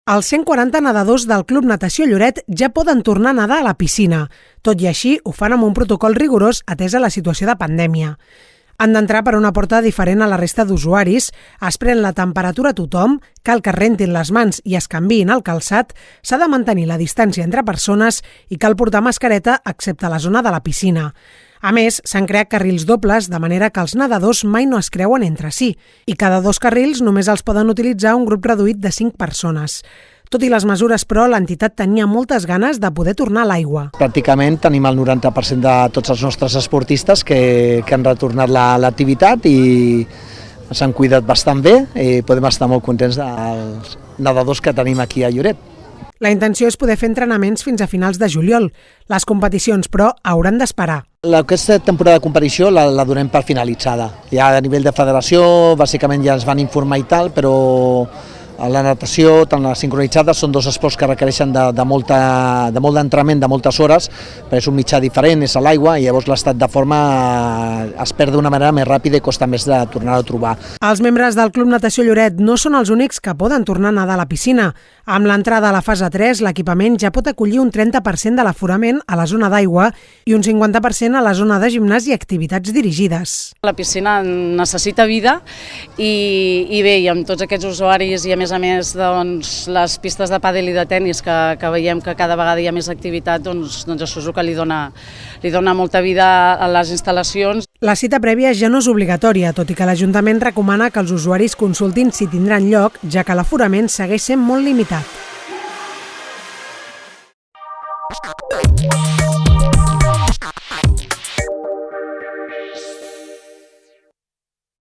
Els 140 nedadors del Club Natació Lloret ja poden tornar a nedar a la piscina. Tot i així, ho fan amb un protocol rigorós atesa la situació de pandèmia. Han d'entrar per una porta diferent a la resta d'usuaris, es pren la temperatura a tothom, cal que rentin les mans i es canviïn el calçat, s'ha de mantenir la distància entre persones i cal portar mascareta excepte a la zona de la piscina. A més, s'han creat carrils dobles, de manera que els nedadors mai no es creuen entre si, i cada 2 carrils només els poden utilitzar un grup reduït de 5 persones. Tot i les mesures, però, l'entitat tenia moltes ganes de poder tornar a l'aigua. Pràcticament tenim el 90% de tots els nostres esportistes que han retornat l'activitat i s'han cuidat bastant bé i podem estar molt contents dels nedadors que tenim aquí a Lloret. La intenció és poder fer entrenaments fins a finals de juliol. Les competicions, però, hauran d'esperar. Aquesta temporada de competició la donem per finalitzada. Ja a nivell de federació, bàsicament ja ens van informar i tal, però la natació, tant la sincronitzada, són 2 esports que requereixen de molt d'entrenament, de moltes hores, però és un mitjà diferent, és a l'aigua, i llavors l'estat de forma es perd d'una manera més ràpida i costa més de tornar a trobar. Els membres del Club Natació Lloret no són els únics que poden tornar a nedar a la piscina. Amb l'entrada a la fase 3, l'equipament ja pot acollir un 30% de l'aforament a la zona d'aigua i un 50% a la zona de gimnàs i activitats dirigides. La piscina necessita vida i bé, i amb tots aquests usuaris i a més, doncs, les pistes de pàdel i de tennis que veiem que cada vegada hi ha més activitat, doncs això és el que li dona molta vida a les instal·lacions. La cita prèvia ja no és obligatòria, tot i que l'Ajuntament recomana que els usuaris consultin si tindran lloc, ja que l'aforament segueix sent molt limitat.